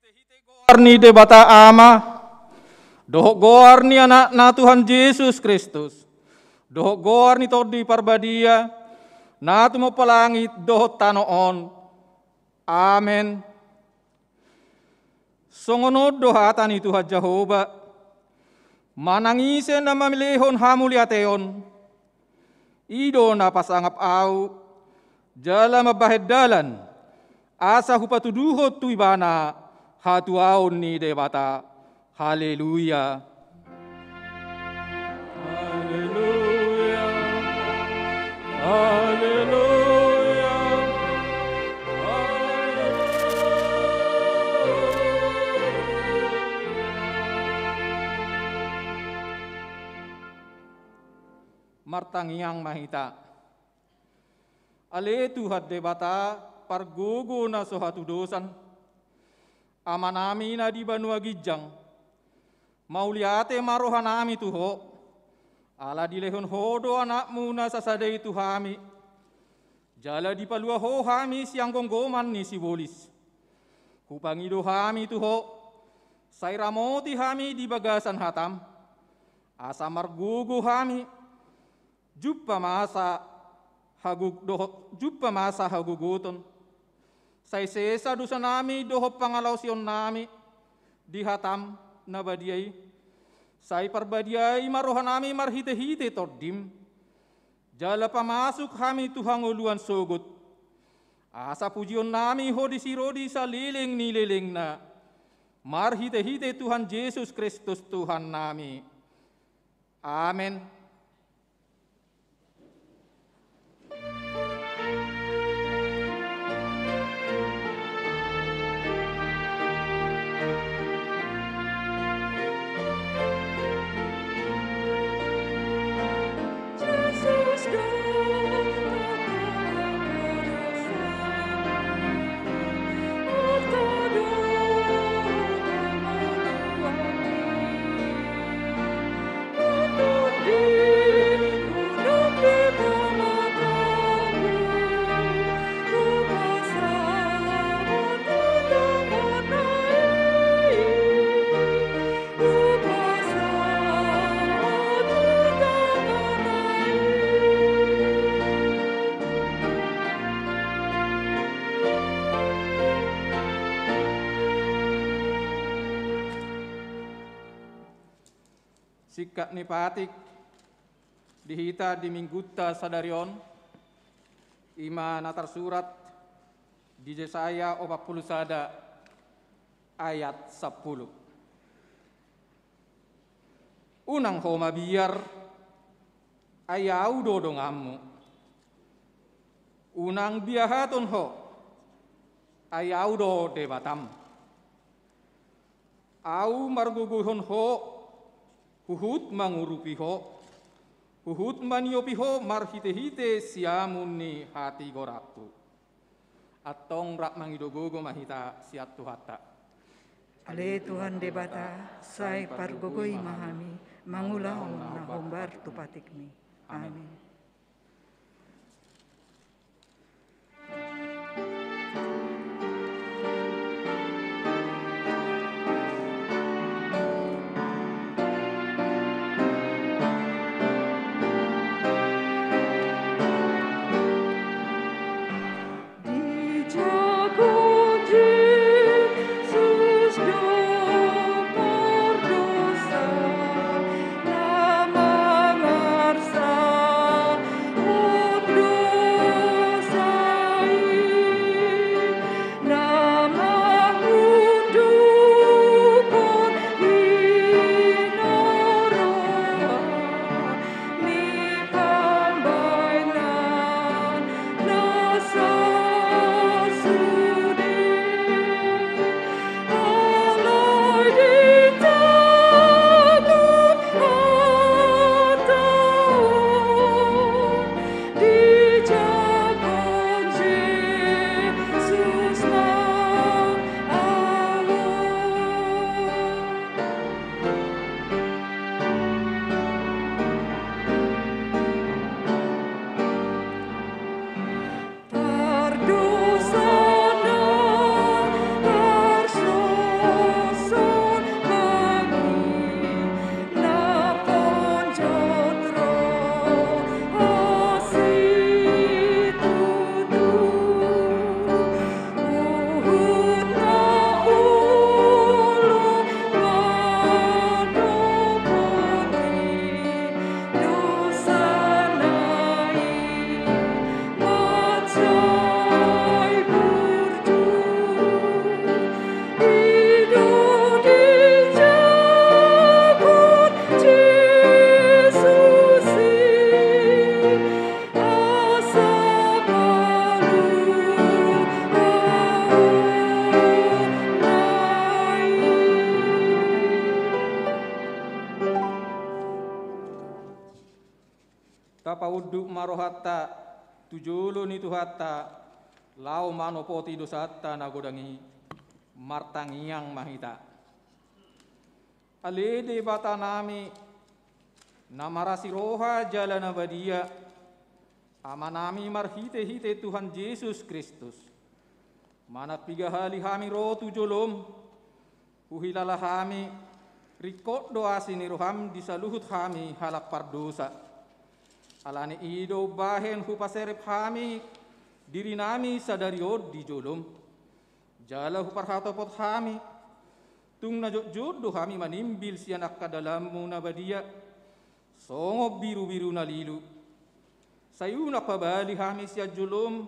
Goarni de bata ama, dohok goarni anak na Tuhan Yesus Kristus, dohok goarni todi parbadia, na tumo palangit dohok tanoon. Amen. Songonod dohatan itu Tuhan Jehovah, manangisen na mamilihon hamuliateon, ido na pasangap au, jala mabahedalan, asa hupatuduhot tuibana, hatuaon ni debata. Haleluya. Haleluya. Haleluya. Martangiang mahita. Ale Tuhan debata pargogo na sohatu dosan. Amanami na di banua gijang, mauliate marohanami tuho, ala dilehon hodo anakmu na sasadai tuhami, jala di palua ho hami siang gonggoman ni si bolis, hupangido hami tuho, sairamoti hami di bagasan hatam, asa margugu hami, juppa masa haguguton, say sesa dosa nami dohop pangalausion nami di hatam na badiay. Say parbadiay marohan nami marhite-hite tordim. Jala pamasuk kami Tuhang uluan sogot. Asa pujion nami hodi sirodi sa liling nililing na. Marhite-hite Tuhan Yesus Kristus Tuhan nami. Amen. Sikak ni patik dihita di minggutta sadarion ima natar surat di Yesaya 40 sada ayat 10. Unang homa biar ayau dodongamu, unang biahaton ho ayau do debatam, au marguguhon ho huhut mangurupiho, huhut maniopiho marhite-hite siamun ni hati goraku. Atong rak mangidogogo mahita siat tuhata. Ale Tuhan debata, say pargogoi mahami, mangulahong na hombar tupatikmi. Amin. Pardosa du marohatta tujulu ni tuhatta lau manopoti dosatta nagodangi martangiang mahita alede bata nami namarasi roha jalana badia amanami marhite-hite Tuhan Yesus Kristus manak pigahali hami rotu jolom uhilala hami rikot doa sini roham disaluhut hami halak pardosa alani ido bahen hupaserep hami diri nami sadariod di jolom jala huparhatopot hami tung najot-jodo hami manimbil sianak kadalamu nabadia songob biru-biru nalilu sayuna pabali hami sia jolom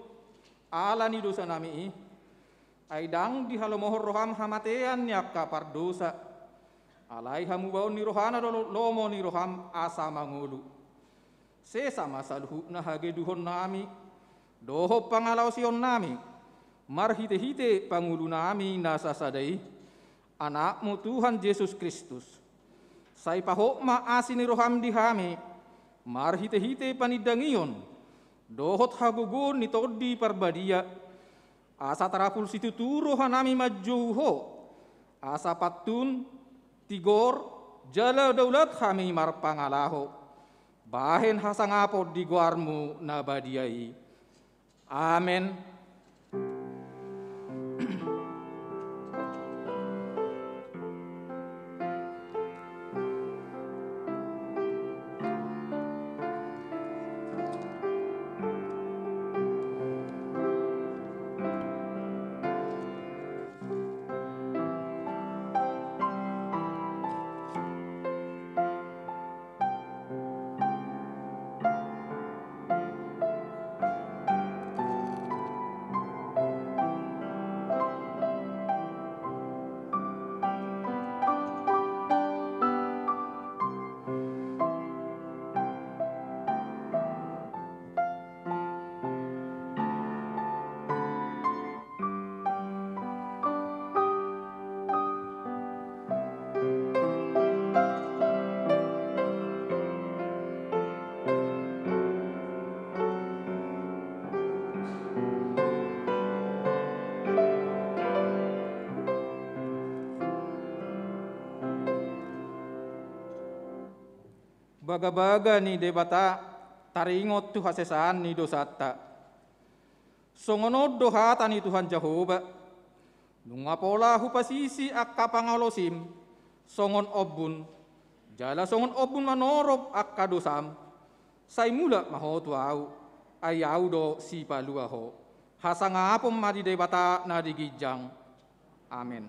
alani dosa nami ay dang di halomohor roham hamatean nyaka pardosa alai hamu baon ni rohana lomo ni roham asa mangulu sesama saluhu na hage duhon nami doho pangalau sion nami marhite-hite pangulu nami nasa sadai anakmu Tuhan Yesus Kristus sai pahokma asini roham di hami marhite-hite panidangion dohot hagugun ni todi parbadia asa tarapul situ turu hanami majuho asa patun tigor jala daulat kami marpangalaho bahen hasangapo di guarmu nabadiai amen. Baga-baga ni debata taringot tu hasesaan ni dosata. Songonod dohata ni Tuhan Jehovah. Nungapola hupasisi akka pangalosim songon obun. Jala songon obun manorob akka dosam. Say mula mahotu au ayaw do si paluaho. Hasangapom madi debata na digijang. Amen.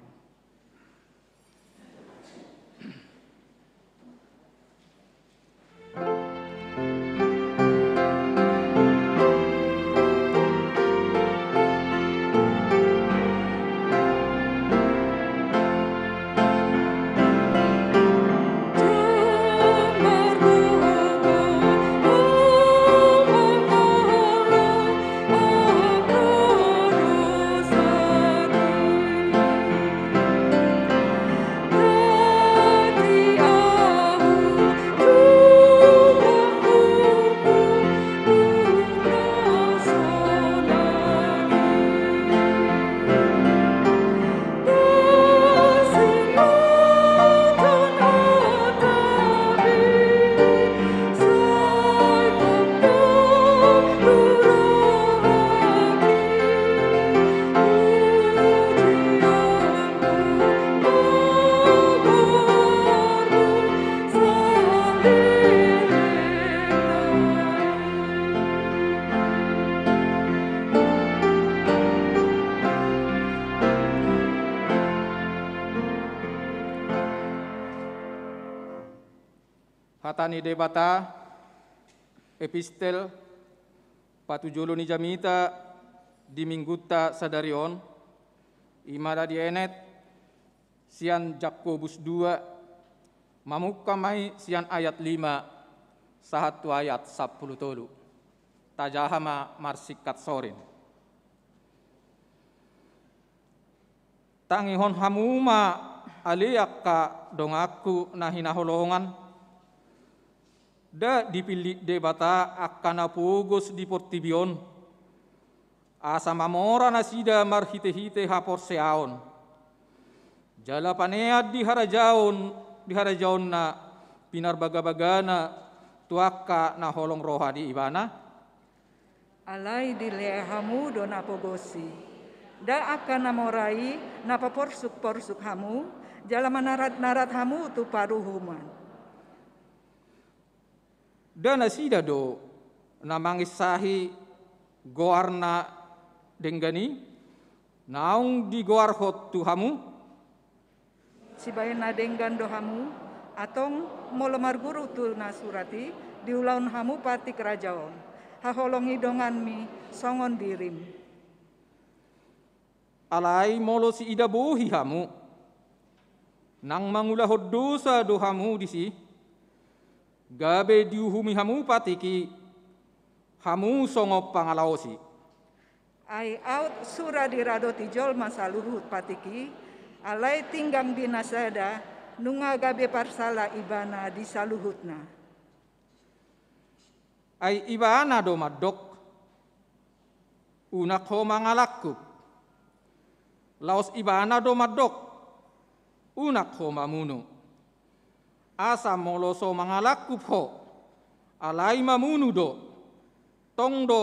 Hatani debata epistel patujulo ni jamita di mingguta sadarion imada di enet sian Jakobus 2 mamukkamai sian ayat 5 sahatu ayat 10 tolu tajahama marsikat sorin tangihon hamuma aliak ka dongaku nahinaholongan Da dipilih debata akan apugos di portibion. Asa mamora na sida marhite-hite hapor seaon. Jala panead di harajaon na pinarbaga-bagana tuaka na holong roha di ibana. Alai di lehamu do napogosi. Da akan namorai napaporsuk-porsuk hamu, jala manarat-narat hamu tu paruhuman. Da nasida do namangisahi goarna denggani, naung di goar hot tu hamu. Sibayan na denggan do hamu, atong molomar guru tu nasurati, diulaun hamu pati kerajaon. Haholongi dongan mi, songon dirim. Alai molo si ida buhi hamu, nang mangulahod dosa do hamu disi, gabe diuhumi hamu patiki, hamu songop pangalaosi. Ai out sura dirado tijol masaluhut patiki, alai tinggang dinasada, nunga gabe parsala ibana di saluhutna. Ai ibana do madok, unak ho mangalakkup. Laos ibana do madok, unak ho mamunu. Asa moloso mangalakkup ho, alai mamunu do, tong do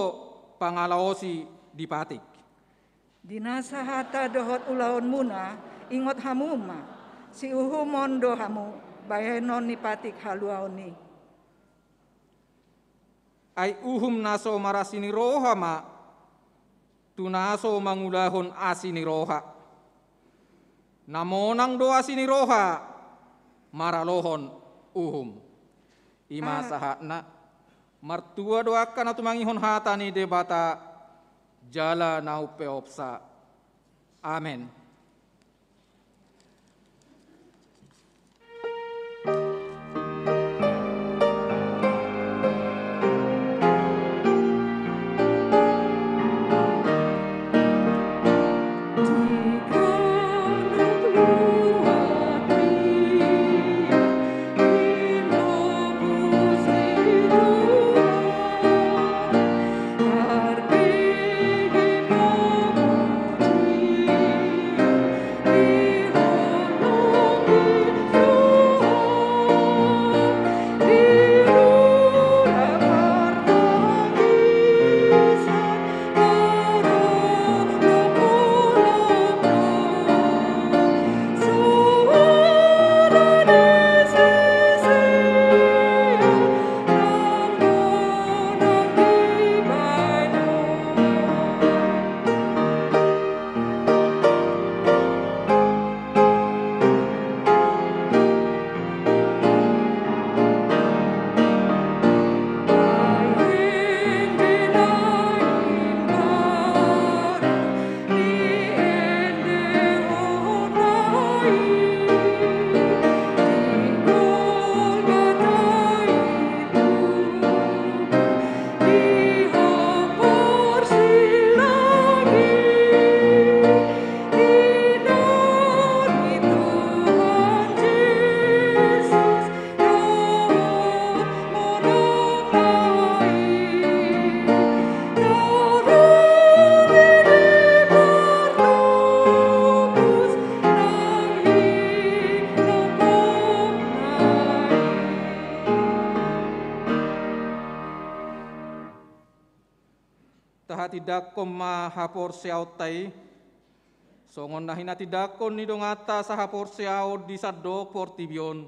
pangalaosi dipatik. Dinasa hata dohot ulaon muna, ingot hamuma, si uhumon do hamu, bahenon ni patik haluaoni. Ai uhum naso marasini roha ma, tunaso mangulahon asini roha. Namonang do asini roha, maralohon uhum. Ima sahakna, martua doakan atu mangihon hatani debata, jala naupe opsa. Amen. Tahatidakom mahapor siaw tay, songon nahinatidakon ni dongata sa hapor siaw di sadok portibion,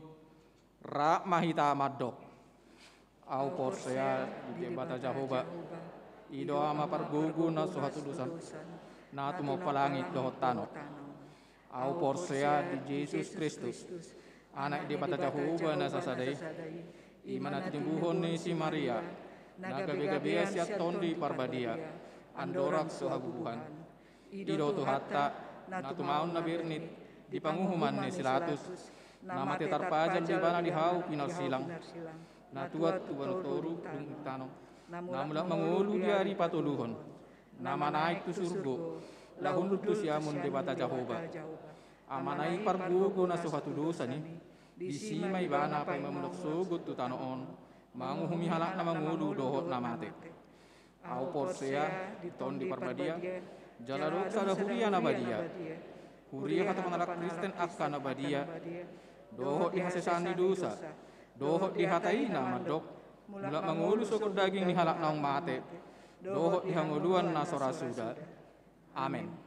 ra mahita madok. Au porsea di bata Jahoba, ido ama pargugu na suhatu dusan, na tumo palangit dohot tanok. Au porsea di Jesus Kristus, anak di bata Jahoba na sasadai, iman at timbuhon ni si Maria, nagabi-gabi siat tondi parbadia, andorak suhabubuhan. Ido tuhatta, natumaon na birnit, di panguhuman ni silatus, namati tarpajan di bana di hau pinal silang, natuat tuan toru dung tanong, namula mangulu di hari patuluhon, nama naik tu surgo, lahun tu siamun di bata Jahoba. Amanai parbugo na suhatu dosa ni, di simay bana pay mamulok sugot tu tanoon, manguhumi halak na mangudu dohot na mate. Au porsea diton di parbadia, jaladok sada huria na badia. Huria kata penalak Kristen akka na badia. Dohot di hasesani dosa, dohot di hatai na madok. Mulak mangulu sokot daging ni halak naung mate. Dohot di hanguluan na sorasuda. Amin.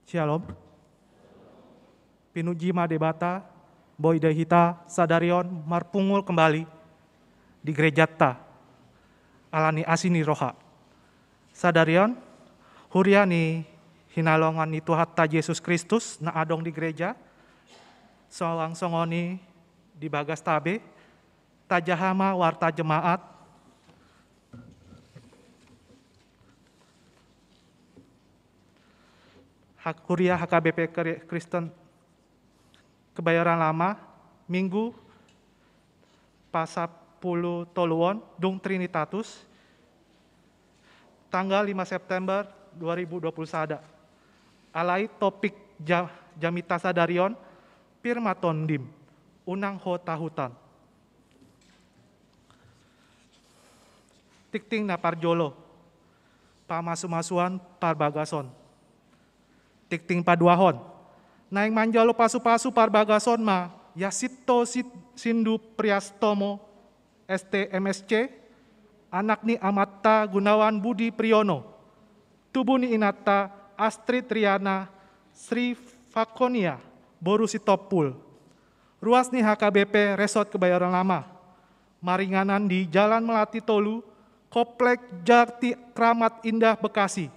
Shalom. Pinuji Madebata, Boy Dahita, Sadarion, Marpungul kembali di gereja ta, alani asini roha. Sadarion, huriani hinalongan itu hatta Yesus Kristus na adong di gereja, soang songoni di bagas tabe, tajahama warta jemaat, Kuliah HKBP Kristen Kebayoran Lama, Minggu, Pasapulu Toluon, Dung Trinitatus, tanggal 5 September 2021. Alai topik Jamita Sadarion, Pirmatondim, Unang Hota Hutan. Tikting na parjolo, pamasu-masuan parbagason. Tikting paduahon. Naing manjalo pasu-pasu parbagason ma, Yasito Sindu Priastomo, STMSC, anak ni Amatta Gunawan Budi Priyono, tubuh ni Inata Astrid Triana, Sri Fakonia, Boru Sitopul, ruas ni HKBP Resort Kebayoran Lama, Maringanan di Jalan Melati Tolu, Komplek Jati Kramat Indah Bekasi.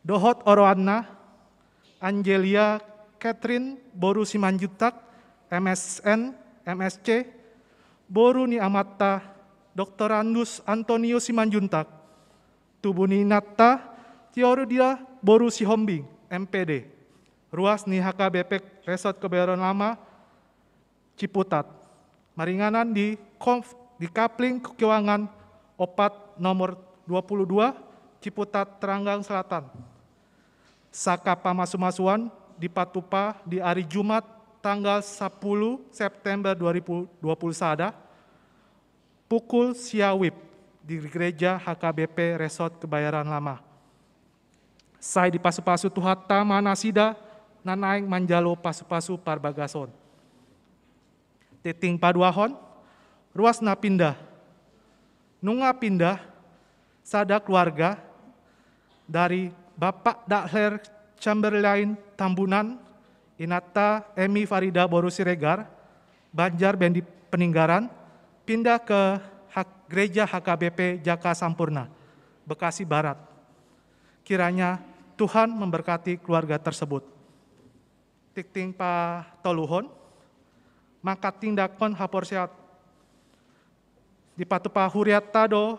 Dohot Oroana, Angelia Catherine Boru Simanjuntak, MSN, MSC, Boru Ni Amata, Dr. Andus Antonio Simanjuntak, Tubuni Natta, Teorudia Boru Sihombing, MPD. Ruas Ni HKBP Resort Kebayoran Lama, Ciputat. Maringanan di Kapling Keuangan Opat nomor 22, Ciputat, Teranggang Selatan. Saka Pamasumasuan di Patupa di hari Jumat tanggal 10 September 2020 sada, pukul siawib di gereja HKBP Resort Kebayoran Lama. Saya di Pasu-Pasu Tuhata Manasida, Nanaing Manjalo Pasu-Pasu Parbagason. Titing Paduahon, ruas na pindah. Nunga pindah, sada keluarga dari Bapak Dahler Chamberlain Tambunan, Inata Emi Farida Boru Siregar, Banjar Bendi Peninggaran, pindah ke gereja HKBP Jaka Sampurna, Bekasi Barat. Kiranya Tuhan memberkati keluarga tersebut. Tikting Pa Toluhon, maka tindakon haporsiat di Patupa Huriatado,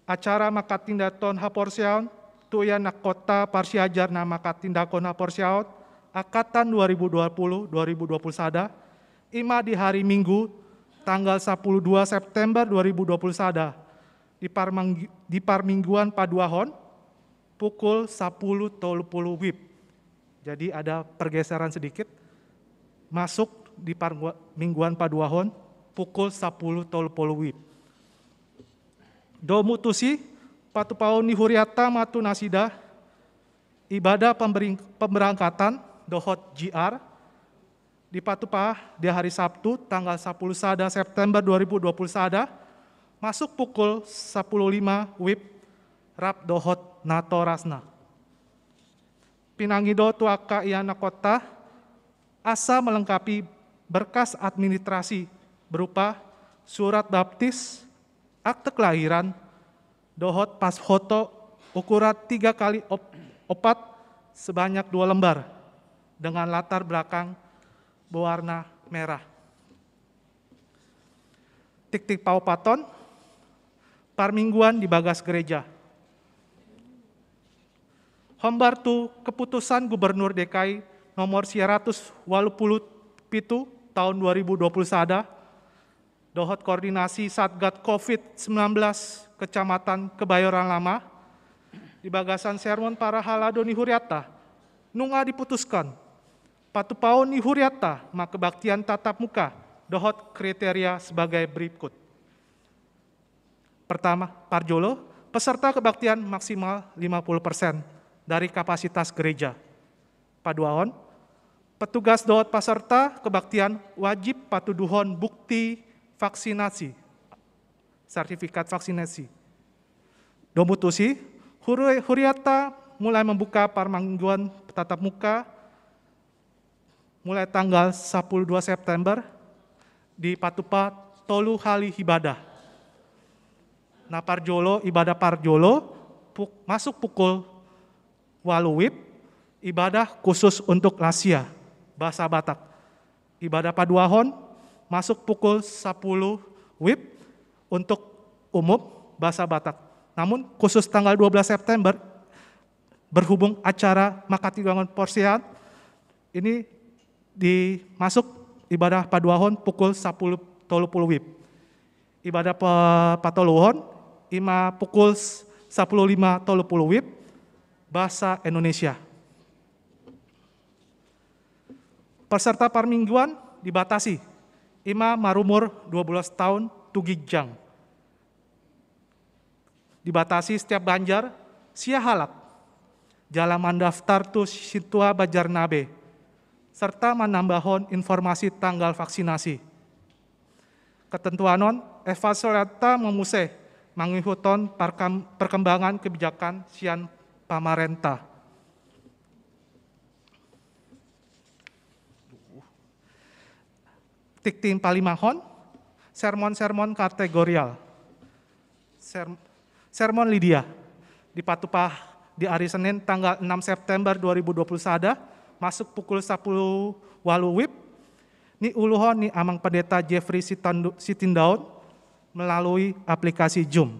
acara maka tindaton haporsiaon, tuya nak kota parsiajar na maka tindakon haporsiaon, Angkatan 2020-2021 ima di hari Minggu tanggal 12 September 2021 di Parmingguan Paduahon pukul 10.30 WIB. Jadi ada pergeseran sedikit, masuk di Parmingguan Paduahon pukul 10.30 WIB. Do mutusi Patupaon ni Huriata Matu Nasida, ibadah pemberangkatan Dohot GR di Patupa di hari Sabtu tanggal 10 sada September 2020 sada, masuk pukul 10.05 WIB, Rap Dohot Nato Rasna. Pinangido tuaka iana kota, asa melengkapi berkas administrasi berupa surat baptis, akte kelahiran, dohot pas foto ukuran 3x4 sebanyak 2 lembar dengan latar belakang berwarna merah. Tik-tik paupaton, parmingguan di bagas gereja. Hombartu keputusan Gubernur DKI nomor 187 tahun 2020 sada, dohot koordinasi Satgas COVID-19 Kecamatan Kebayoran Lama, di bagasan sermon para halado ni Huriata, nunga diputuskan, Patupaon ni Huriata, maka kebaktian tatap muka, dohot kriteria sebagai berikut. Pertama, Parjolo, peserta kebaktian maksimal 50% dari kapasitas gereja. Paduahon, petugas dohot peserta kebaktian wajib patuduhon bukti vaksinasi, sertifikat vaksinasi. Domutusi, Huriata mulai membuka parmingguan tatap muka mulai tanggal 12 September di Patupa Tolu Hali Ibadah. Nah Parjolo, ibadah Parjolo masuk pukul 8 WIB, ibadah khusus untuk lansia, bahasa Batak. Ibadah Paduahon masuk pukul 10 WIB untuk umum bahasa Batak. Namun khusus tanggal 12 September berhubung acara Makatiwangon Porsian ini dimasuk ibadah Paduahon pukul 10.30 WIB. Ibadah Patoluhon ima pukul 10.05 WIB bahasa Indonesia. Peserta parmingguan dibatasi ima marumur 12 tahun tugijang. Dibatasi setiap Banjar sia halap jala mandaftar tu situa Bajarnabe serta menambahon informasi tanggal vaksinasi. Ketentuanon evaluata memuse mengikuton perkembangan kebijakan sian pamarentah. Tikting palimahon, sermon-sermon kategorial. Sermon Lydia di Patupah di hari Senin tanggal 6 September 2021 masuk pukul 10 walu WIB ni uluhon ni amang pendeta Jeffrey Sitindaun melalui aplikasi Zoom.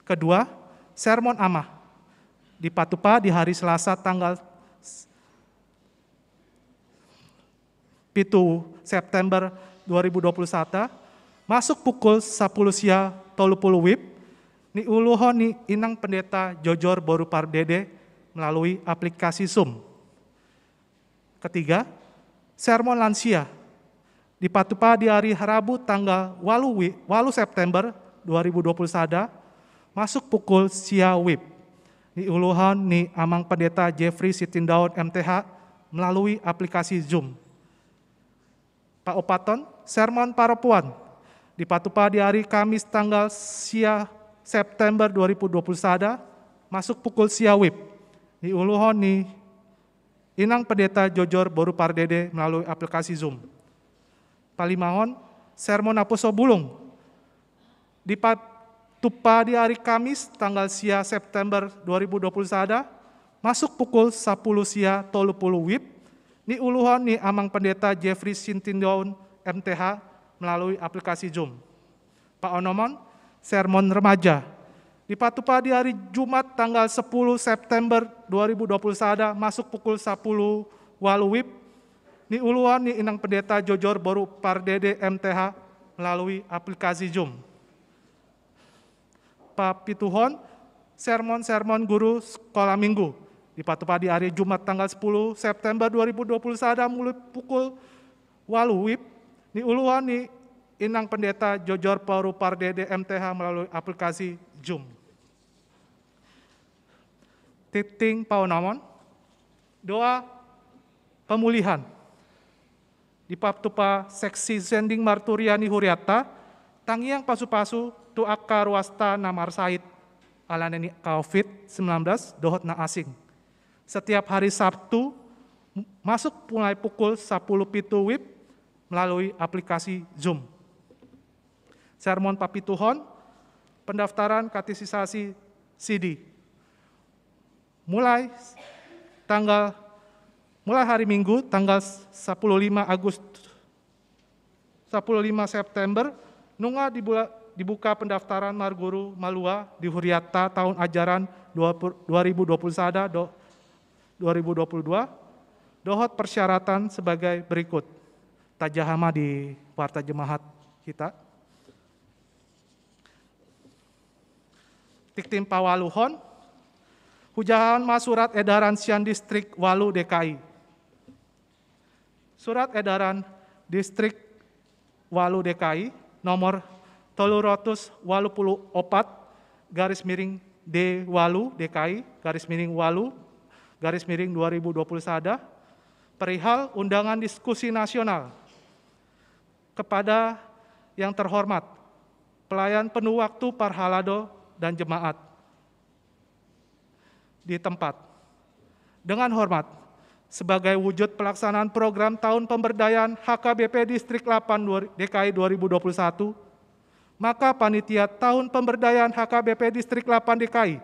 Kedua, Sermon Amah di Patupah di hari Selasa tanggal 7 September 2021 masuk pukul 10 sia 30 WIB ni uluhon ni inang pendeta Jojor Boru Pardede melalui aplikasi Zoom. Ketiga, Sermon Lansia di Patupah di hari Rabu tanggal 8 September 2021 masuk pukul sia WIB ni uluhan ni amang pendeta Jeffrey Sitindaun MTH melalui aplikasi Zoom. Pak Opaton, Sermon Parapuan di Patupah di hari Kamis tanggal sia September 2021 masuk pukul sia WIB ni uluhan ni inang pendeta Jojor Boru Pardede melalui aplikasi Zoom. Palimahon, Sermon Aposo Bulung di Patupah di hari Kamis tanggal sia September 2021 masuk pukul 10 sia 30 WIB ni uluhan ni amang pendeta Jeffrey Sitindaun MTH melalui aplikasi Zoom. Pak Onomon, Sermon Remaja di Patupah di hari Jumat tanggal 10 September 2021 masuk pukul 10 walu WIB ni uluhan ni inang pendeta Jojor Boru Pardede MTH melalui aplikasi Zoom. Pak Pituhon, Sermon Guru Sekolah Minggu di Patupah di hari Jumat tanggal 10 September 2021 mulai pukul walu WIB ni uluhan ni inang pendeta Jojor Boru Pardede MTH melalui aplikasi Zoom. Titing Paunomon, doa pemulihan di Patupah seksi Sending Marturiani Huriata, tangiang pasu-pasu tu akar wasta namar sait alaneni COVID-19 dohot na asing. Setiap hari Sabtu masuk mulai pukul 10 pitu WIB melalui aplikasi Zoom. Sermon Papituhon, pendaftaran katekisasi CD. Mulai hari Minggu tanggal 15 September nunga dibuka pendaftaran Marguru Malua di Huriata tahun ajaran 2021-2022. Dohot persyaratan sebagai berikut. Tajahama di warta jemaat kita. Tiktim Pawaluhon, hujahan surat edaran Sian Distrik Walu DKI. Surat edaran Distrik Walu DKI nomor 384 garis miring D Walu DKI garis miring Walu garis miring 2021 perihal undangan diskusi nasional kepada yang terhormat pelayan penuh waktu Parhalado dan jemaat di tempat. Dengan hormat, sebagai wujud pelaksanaan program tahun pemberdayaan HKBP Distrik 8 DKI 2021, maka panitia tahun pemberdayaan HKBP Distrik 8 DKI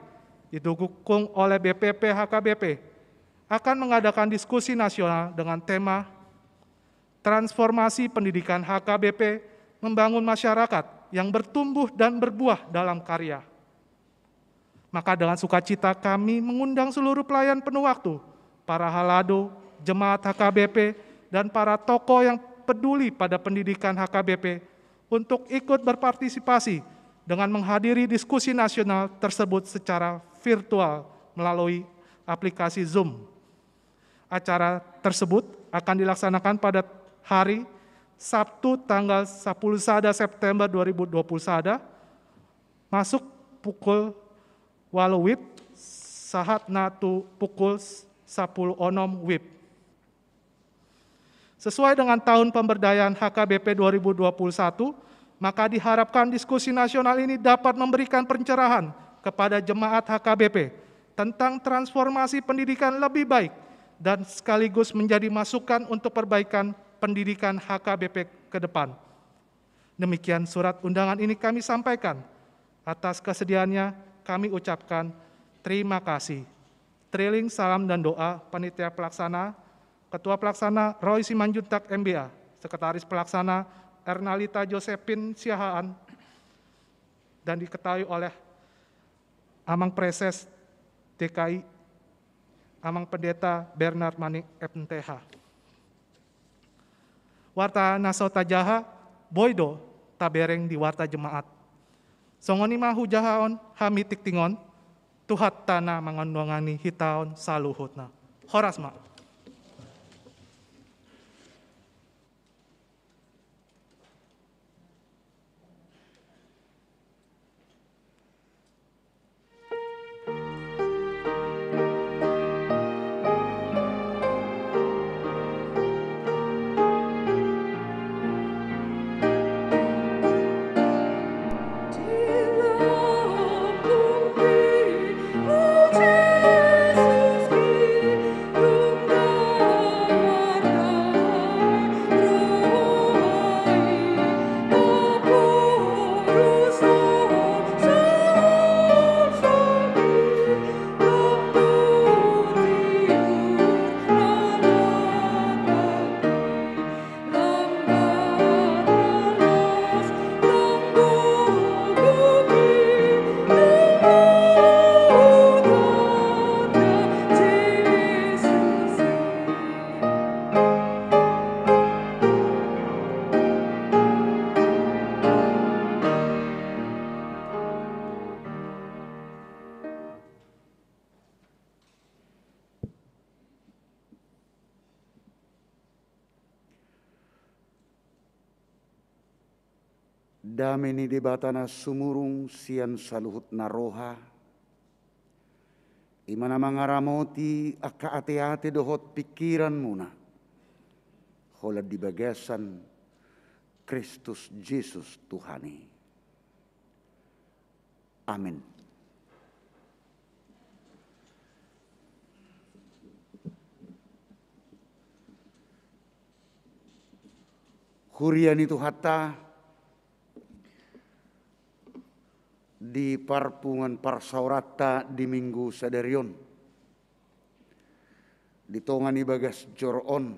didukung oleh BPP HKBP akan mengadakan diskusi nasional dengan tema Transformasi Pendidikan HKBP Membangun Masyarakat yang Bertumbuh dan Berbuah dalam Karya. Maka dengan sukacita kami mengundang seluruh pelayan penuh waktu, para halado, jemaat HKBP, dan para tokoh yang peduli pada pendidikan HKBP untuk ikut berpartisipasi dengan menghadiri diskusi nasional tersebut secara virtual melalui aplikasi Zoom. Acara tersebut akan dilaksanakan pada hari Sabtu tanggal 10 September 2021 masuk pukul walu WIB sahat natu pukul 10 WIB. Sesuai dengan tahun pemberdayaan HKBP 2021, maka diharapkan diskusi nasional ini dapat memberikan pencerahan kepada jemaat HKBP tentang transformasi pendidikan lebih baik dan sekaligus menjadi masukan untuk perbaikan pendidikan HKBP ke depan. Demikian surat undangan ini kami sampaikan Atas kesediaannya kami ucapkan terima kasih. Teriling salam dan doa Panitia Pelaksana, Ketua Pelaksana Roy Simanjuntak MBA, Sekretaris Pelaksana Ernalita Josephine Siahaan, dan diketahui oleh Amang Preses DKI, Amang Pendeta Bernard Manik MTH. Warta Nasota Jaha, Boydo tabereng di warta jemaat. Songoni mahu jahaon hamitik tingon, tuhat tanah mangandongani hitaon saluhutna. Horas mak. Dameni debatana sumurung sian saluhut naroha. Imana mangaramoti aka ate-ate dohot pikiran muna. Hola di bagasan Kristus Yesus Tuhani. Amin. Hurian itu hatta di parpungan parsaurata di minggu sadarion. Ditongani bagas joron.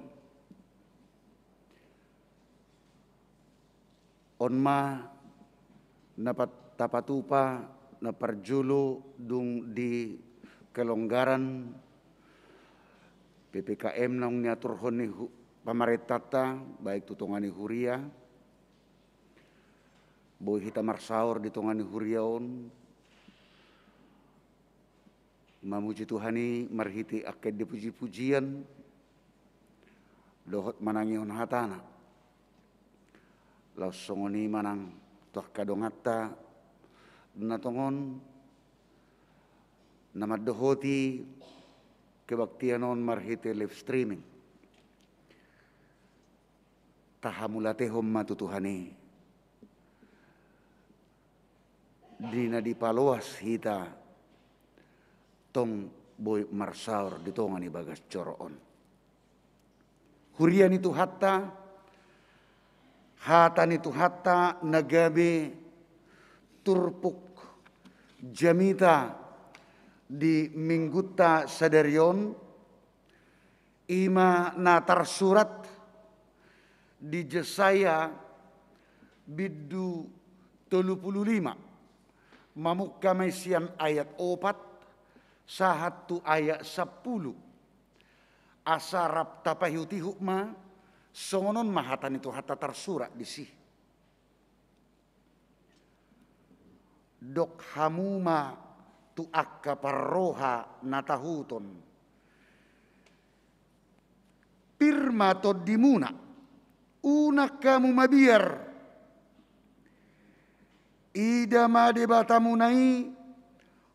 Onma napat tapatupa na parjulu dung di kelonggaran PPKM nang niaturhon ni pamaretata baik tutongani huria boy hita marsaur di tongani huriaon mamuji Tuhani marhiti akad dipuji-pujian dohot manangion hatana laus songoni manang tuah kadongata natongon namad dohoti kebaktianon marhiti live streaming tahamulatehom matu Tuhani dina dipaloas hita tong boy marsaur di tongan bagas coroon. Hurian itu hatta, hatan itu hatta nagabe turpuk jamita di mingguta sadarion ima natar surat di Jesaya biddu 35 mamuk kamesian ayat 4 sahatu ayat 10 asarap tapahiuti hukma songonon mahatan itu hatta tersurat di sih dok hamuma tu akka parroha natahuton pirma toddimuna unak kamu mabiar ida made batamunai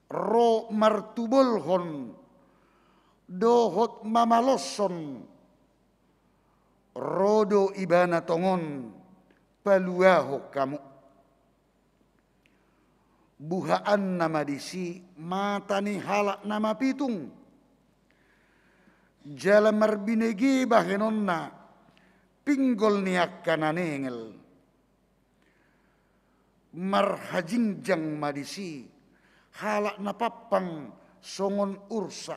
ro martubolhon dohot mamalosson rodo ibana tongon paluaho kamu buhaan nama disi matani halak nama pitung jala marbinegi bahenonna pinggol niak kananengel marhajingjang madisi halak napapang songon ursa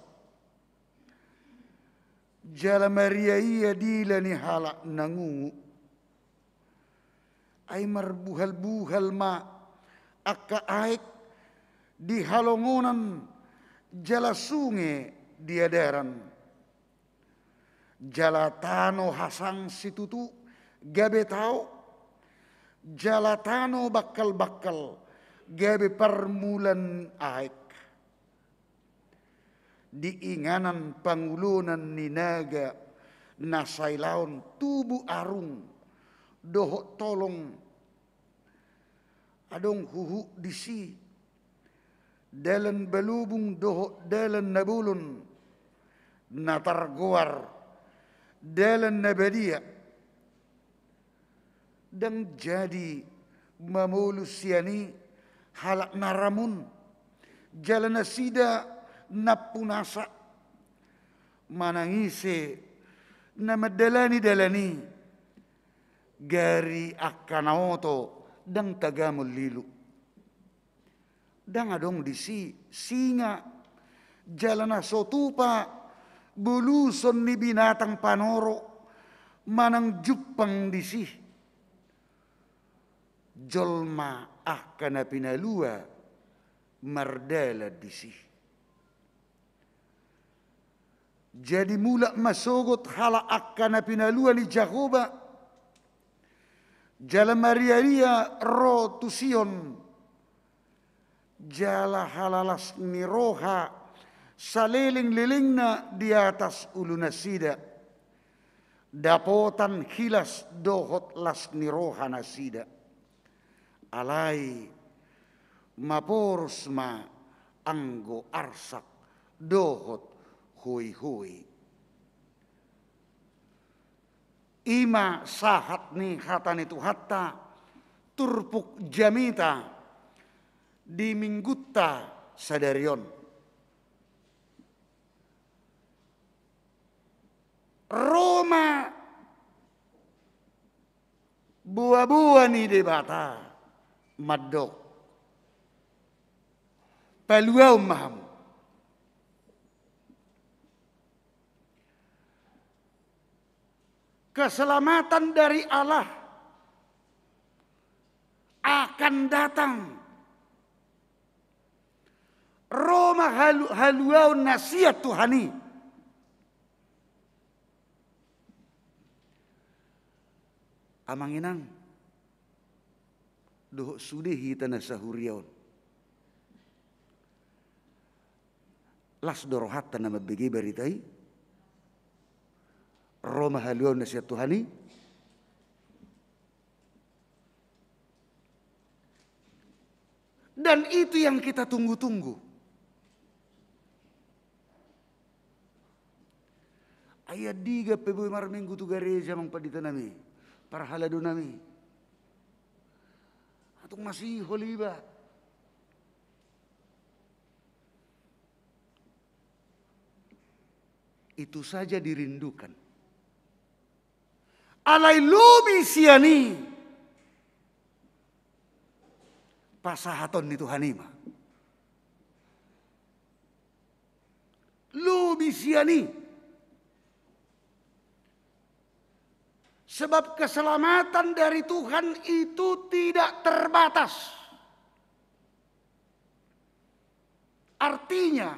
jala Maria iya dilani halak nangungu ay marbuhal-buhal ma akka aik di halongonan jala sungai diadaran jala tano hasang situtu gabe tau jala tano bakal-bakal gabe permulan aik diinganan pangulunan ninaga nasailaon tubu arung dohok tolong adong huhu disi dalan balubung dohok dalan nabulun natargoar dalan nabadia dan jadi mamulusiani halak naramun jalan nasida napunasa manangise namadalani-dalani gari akanaoto dan tagamul lilu dan adong disi singa jalana sotupa buluson ni binatang panoro manang jupang disi jolma akana pinalua mardala disi jadi mula masogot hala akana pinalua ni Jakoba jala Maria ro tusion jala halalas ni roha saliling-lilingna di atas ulu nasida dapotan hilas dohot las ni roha nasida alai maporos ma anggo arsak dohot hui-hui ima sahat ni hatan itu hatta turpuk jamita di minggutta sadarion Roma buah-buah ni debata madok peluau maham keselamatan dari Allah akan datang. Roma haluau nasihat Tuhani. Amanginang doh sudehi tanah sahuriaun. Las dorohat tanah mabegi beritai. Roma haluau nasihat Tuhani. Dan itu yang kita tunggu-tunggu. Ayat diga peboy marminggu tu gareja mang padita nami. Para halado nami. Atong masih holiba. Itu saja dirindukan. Alai lubi siani. Pasahaton ni Tuhanima. Lubi siani. Sebab keselamatan dari Tuhan itu tidak terbatas. Artinya,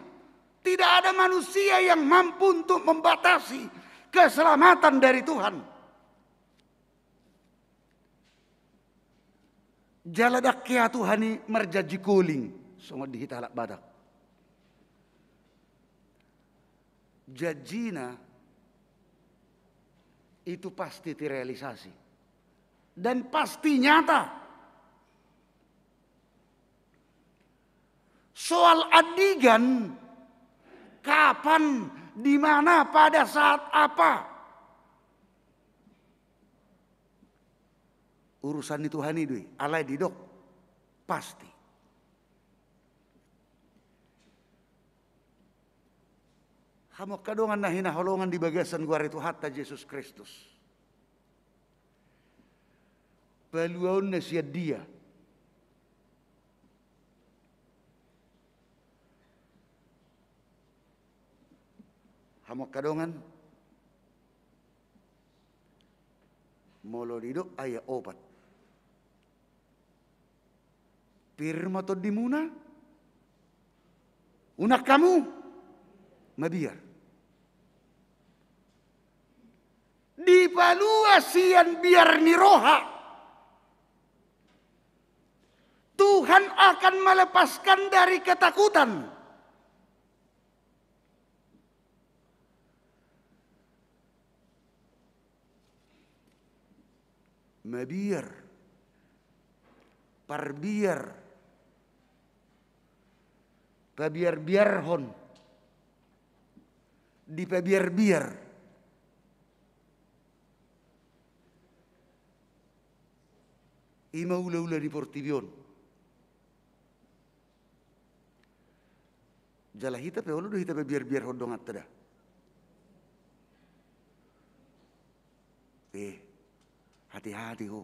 tidak ada manusia yang mampu untuk membatasi keselamatan dari Tuhan. Jaladak kia Tuhani merjaji kuling. Semua dihitalak badak. Jajina itu pasti direalisasi. Dan pasti nyata. Soal adigan, kapan, di mana, pada saat apa. Urusan itu Tuhani dui, alai didok, pasti. Hamok kadongan nahina holongan di bagasan guar itu hatta Yesus Kristus. Peluaun nasihat dia. Hamak kadongan molo didok aya obat. Pirma to dimuna unak kamu mabiar. Di paluasian biar niroha, Tuhan akan melepaskan dari ketakutan. Mabiar, parbiar, pabiar-biarhon, di pabiar-biar. Ima ula-ula di Portibion. Jala hita pe ulu hita pe biar hodong atada. Hati-hati ho.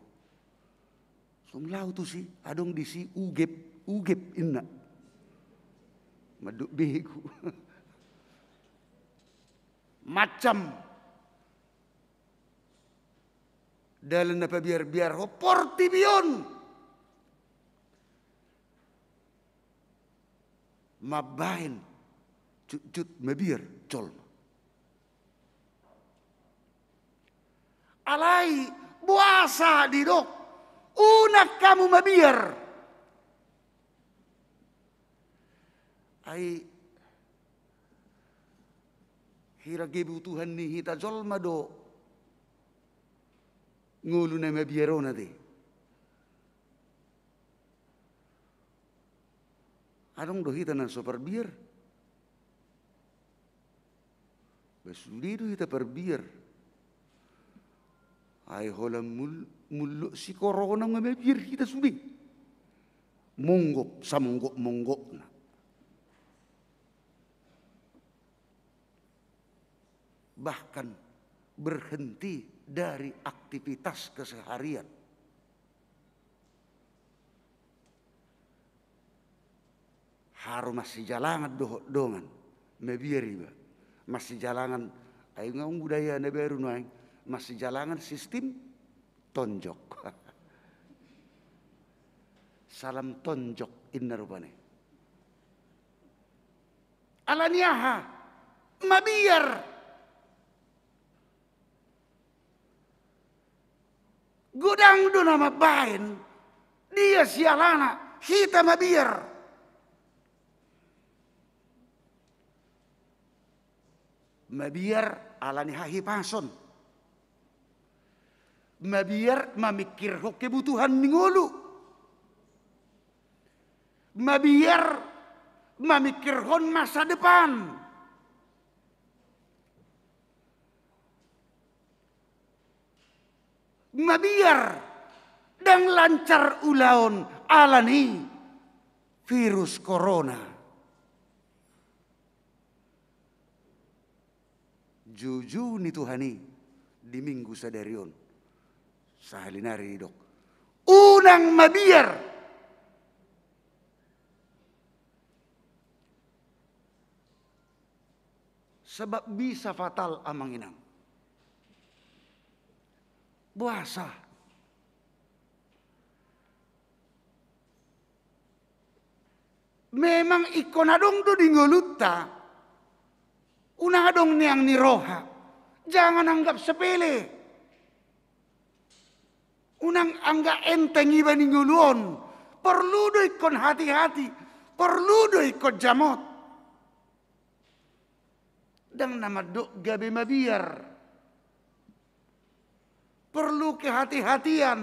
Sumlau tu si adong di si ugep inna. Maduk begu. Macam dalam apa biar ho Portibion mabain cut mabiar col alai buasa di dok unak kamu mabiar ai hira kebutuhan nih hita jol mado ngulu na mabiaro na di. Anong dohita na so parbiar? Basuli dohita parbiar. Ay holang mulo si corona nga mabiar kita suli. Monggok, monggok na. Bahkan berhenti dari aktivitas keseharian. Haru masih jalangan dongan, mabiari ba. Masih jalangan, ayo ngomong budaya na baru naing, masih jalangan sistem tonjok. Salam tonjok inna rupane. Alaniaha, mabiar. Gudang do nama bain, dia sialana, hita mabiar. Mabiar alani hahi pason. Mabiar mamikir ho kebutuhan ningulu. Mabiar mamikir hon masa depan. Mabiar dan lancar ulaon alani virus corona. Juju ni Tuhani di minggu sadarion sahalinari dok. Unang mabiar. Sebab bisa fatal amang inang. Puasa. Memang ikon adong do di ngoluta. Unang adong niang niroha. Jangan anggap sepele. Unang anggap enteng iba ni nguluon. Perlu do ikon hati-hati. Perlu do ikon jamot. Dan nama dok gabe mabiar. Perlu kehati-hatian.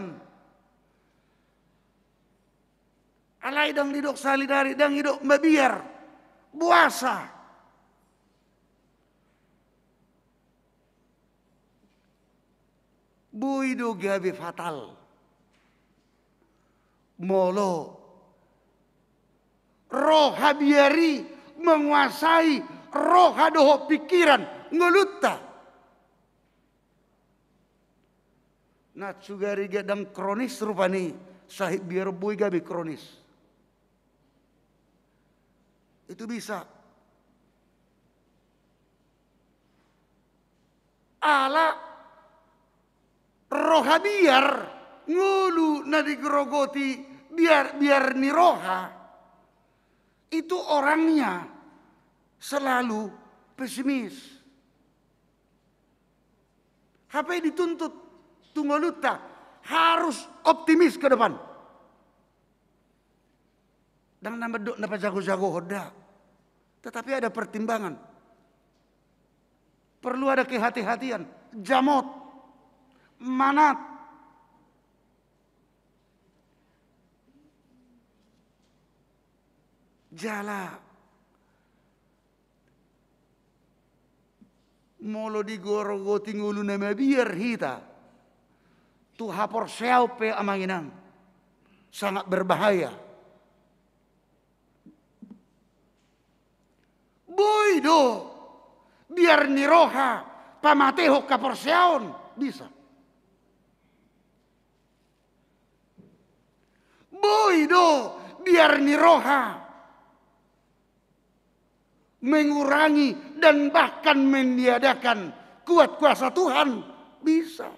Alai dang didok salidari dang didok mabiar. Puasa. Buido gabe fatal. Molo. Roh habiari menguasai roh hadoho pikiran ngelutta. Nah sugari gadang kronis rupani sahib biar boy gabe kronis. Itu bisa. ala roha biar ngulu na digerogoti biar ni roha itu orangnya selalu pesimis. HP dituntut tunggaluta harus optimis ke depan. Dan nama jago-jago hoda. Tetapi ada pertimbangan. Perlu ada kehati-hatian. Jamot. Manat. Jala. Molo digorogoti ngulu nama biar hita. Tu hapor siapa amanginang. Sangat berbahaya. Boydo. Biar niroha. Pamateho kaporseon. Bisa. Boydo. Biar niroha. Mengurangi dan bahkan meniadakan kuat kuasa Tuhan. Bisa.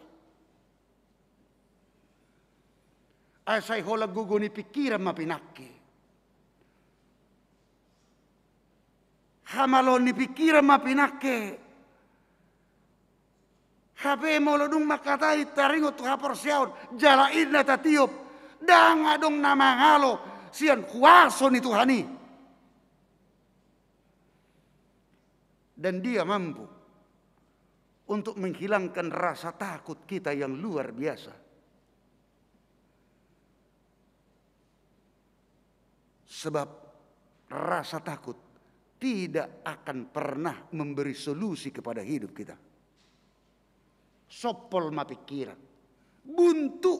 Asai hola guguni pikiran mapinake. Hamalon ni pikiran mapinake. Habe molodung makatai taringo tu hapor siaon. Jalain na tatiop. Dang adong nama ngalo. Sian kuaso ni Tuhani. Dan dia mampu untuk menghilangkan rasa takut kita yang luar biasa. Sebab rasa takut tidak akan pernah memberi solusi kepada hidup kita. Sopol mapikiran. Buntu.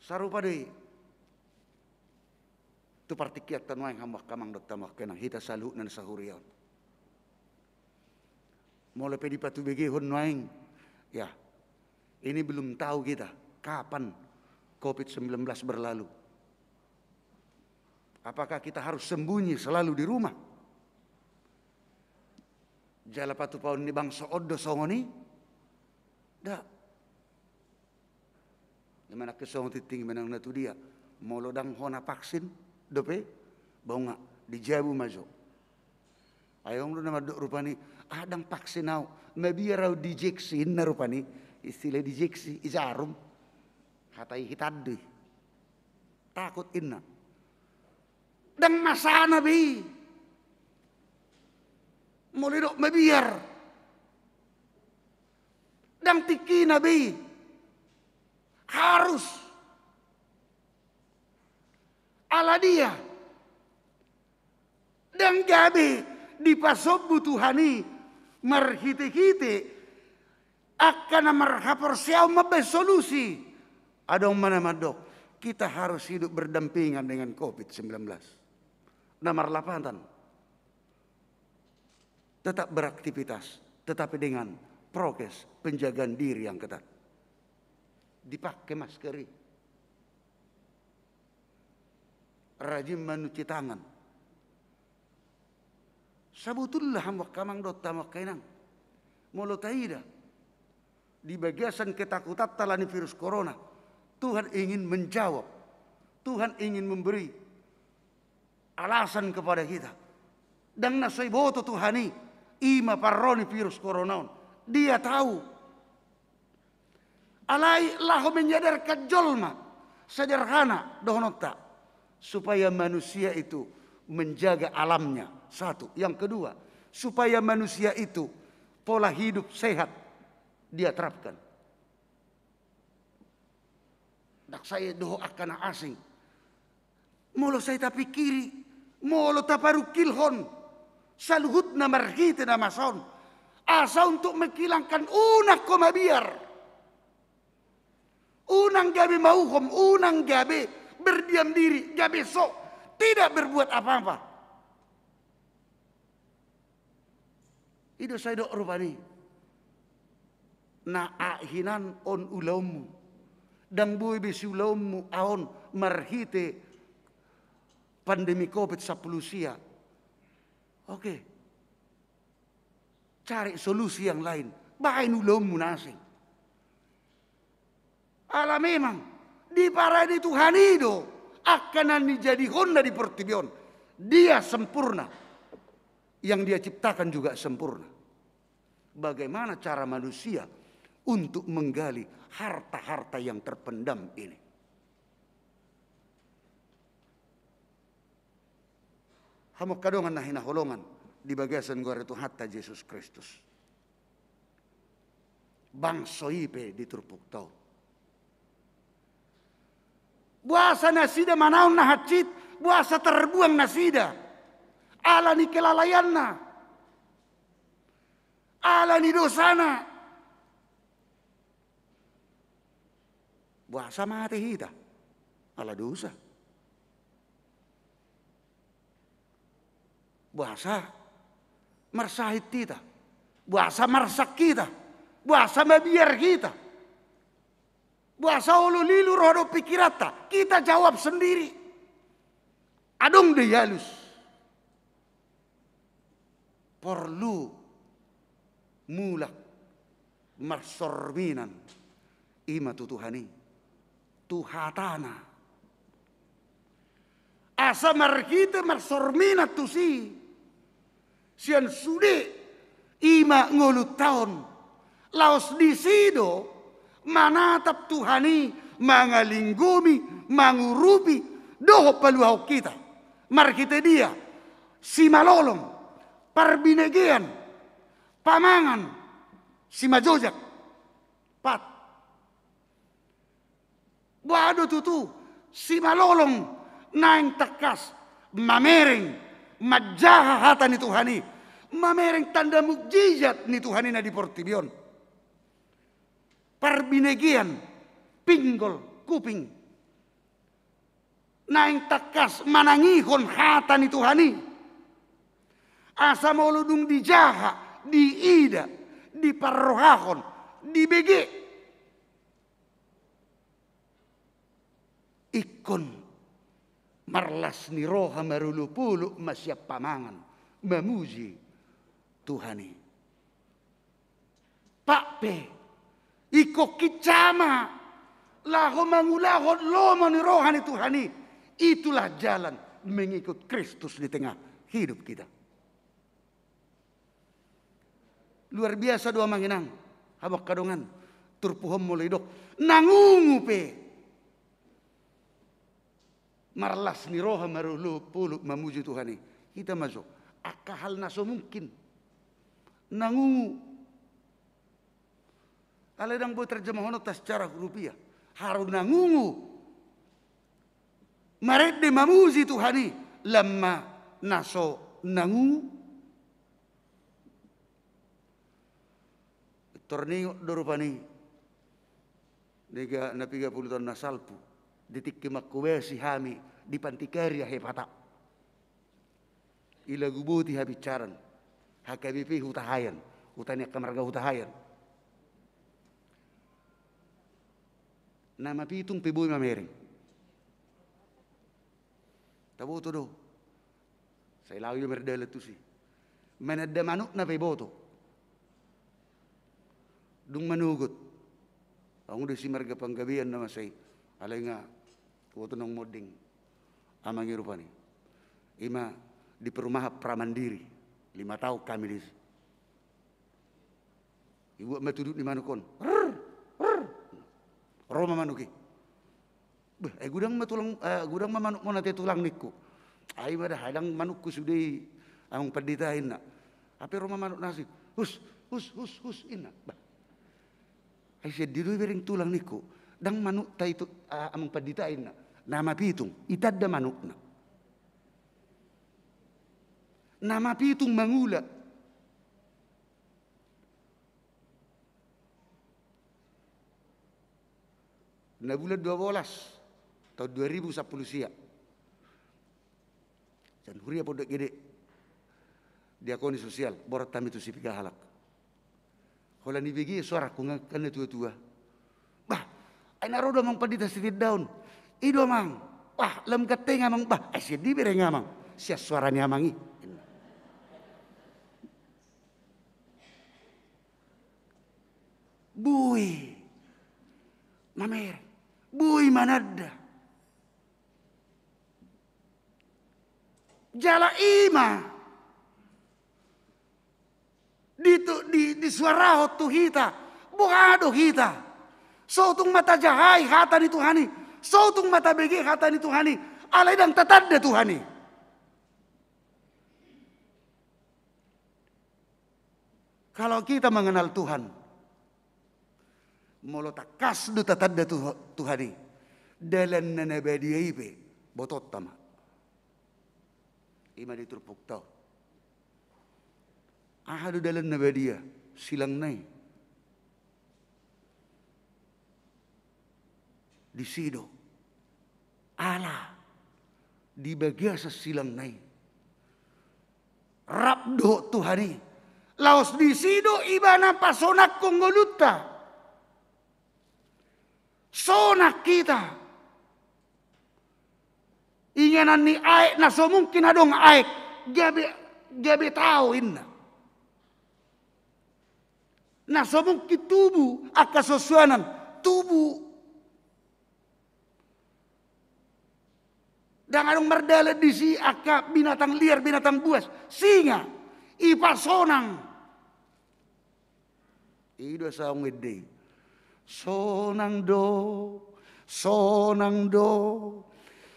Sarupa deui. Tu partikiat tanuang hambak kamang dot tamak kenang hita salu nan sahurion. Mulai pedi patu begehon nuaing. Ya. Ini belum tahu kita kapan COVID-19 berlalu. Apakah kita harus sembunyi selalu di rumah? Jala patu paun ni bangsa oddo songoni? Dah. Gimana kesong titing menang na tu dia. Molodang hona vaksin. Dope, bau nga dijabu majo. Ayong lu nama dok rupani adang vaksin nau, mabiarau dijeksin na rupani istilah dijeksi ijarum, hatai hitadi, takut inna. Dan masana bi, mulai dok mabiar, dan tiki nabi harus. Ala dia dan gabe di pasobu Tuhani marhite-hite akan marhapor siau mabe solusi adong mana madok kita harus hidup berdampingan dengan COVID-19 nomor 8 tetap beraktivitas tetapi dengan prokes penjagaan diri yang ketat dipakai maskeri rajin mencuci tangan. Sabutullah hambak kamang dot tamak kainang. Molo taida. Di bagasan ketakutan talani virus corona. Tuhan ingin menjawab. Tuhan ingin memberi alasan kepada kita. Dan nasai boto Tuhani. Ima parroni virus corona. Dia tahu. Alai lahu menyadarkan jolma. Sederhana dohonota. Supaya manusia itu menjaga alamnya. Satu. Yang kedua, supaya manusia itu pola hidup sehat dia terapkan. Dak saya doho akan asing. Molo saya tapi kiri, molo taparu kilhon, saluhut na marhite na mason. Asa untuk menghilangkan unak koma biar. Unang gabi mauhom, unang gabi berdiam diri, gak besok tidak berbuat apa-apa. Itu saya dok rupani. Na ahinan on ulaumu dan bui besi ulaumu aon marhite pandemi COVID-19. Oke. cari solusi yang lain. Bain ulom munasing. Ala memang di paradi Tuhan itu akan dijadi Honda di Portibion. Dia sempurna. Yang dia ciptakan juga sempurna. Bagaimana cara manusia untuk menggali harta-harta yang terpendam ini? Hamok kadongan na hinaholongan di bagasan gua itu hatta Yesus Kristus. Bangso ipe diturpuk tau. Buasa nasida manaon na hacit, buasa terbuang nasida. Ala ni kelalayanna. Ala ni dosana. Buasa mati hita. Ala dosa. Buasa marsahit kita. Buasa marsak kita. Buasa mabiar kita. Buasa ulu lilu rodo pikirata. Kita jawab sendiri. Adong de yalus. Perlu mulak marsorbinan ima tutuhani. Tuhatana. Asa markita marsormina tu si. Sian sude ima ngolut tahun. Laos di sido manatap Tuhani mangalinggumi mangurupi doho paluhau kita. Markita dia si malolong parbinegean pamangan si majojak pat. Wado tutu si malolong naing takas mamereng majaha hata ni Tuhani. Mamereng tanda mukjizat ni Tuhani na di Portibion. Parbinegian pinggol kuping. Naing takas manangihon hata ni Tuhani. Asa mauludung di jaha, di ida, di parrohahon, di bege. Ikon marlas ni roha marulupulu masyap pamangan memuji Tuhani. Pakpe iko kicama laho mangulahon lomo ni roha ni Tuhani. Itulah jalan mengikut Kristus di tengah hidup kita. Luar biasa doa manginang. Habak kadongan turpuhom mulai dok nangungu pe. Marlas ni roha marulu puluk memuji Tuhani. Kita masuk. Akahal naso mungkin. Nangungu. Aladang buat terjemahan tas secara rupiah. Harus nangungu. Maret de memuji Tuhani. Lama naso nangungu. Torneo dorupani. Nega na 30 tahun nasalpu. Detik kemakkuwe si hami di pantikari hepata. Ila gubuti habicaran. Hakabipi hutahayan. Hutanya kamarga hutahayan. Nama pitung piboy mamereng. Tabo to do. Saya lawi merdele tu si. Menada manuk na piboto. Dung manugot. Ang udah si marga panggabian nama saya. Alay nga, kuwato ng moding. Amang irupani. Ima di perumahan Pramandiri. 5 tahun kami di. Ibu matuduk di manukon. Roma manuki. Gudang mamanuk mo na tulang niku. Ay mada hadang manukku sudah amang paditain na. Ape Roma manuk nasi. Hus ina. Ay siya dito bering tulang niku. Dang manuk ta itu amang paditain na. Nama pitung itadda manuk na. Nama pitung mangula. Na bulan 12 tahun 2010 siap. Dan huria podak gede. Diakoni sosial borat tami tu sipika halak. Kalau ni begi suara ku ngakana tua-tua. Bah, ay naroda mang padita sit down. Ido mang. Wah, lam kateng amang bah. Ay siya di bere ngamang. Siya suara ni amangi. bui mamere, bui manada. Jala ima di suaraho tu hita, buado hita. Sotung mata jahai hata ni Tuhani, sotung mata begi hata ni Tuhani, alai dan tatanda Tuhani. Kalau kita mengenal Tuhan, molo takas du tatanda Tuhani, dalan na nabadiaipe botot tama. Ima diturpuk tau. Ahadu dalan nabadia silang nai. Di sido ala di bagia sa silang nai. Rabdo Tuhani. Laos di sido ibana pasonak kongoluta. Sonak kita. Inganan ni aik na so mungkin adong aik. Gabi tau inna. Na so mungkin tubuh akasosuanan. Tubuh. Dan adong merdala di si aka binatang liar, binatang buas. Singa. Ipasonang. Ido sa ngede. Sonang do.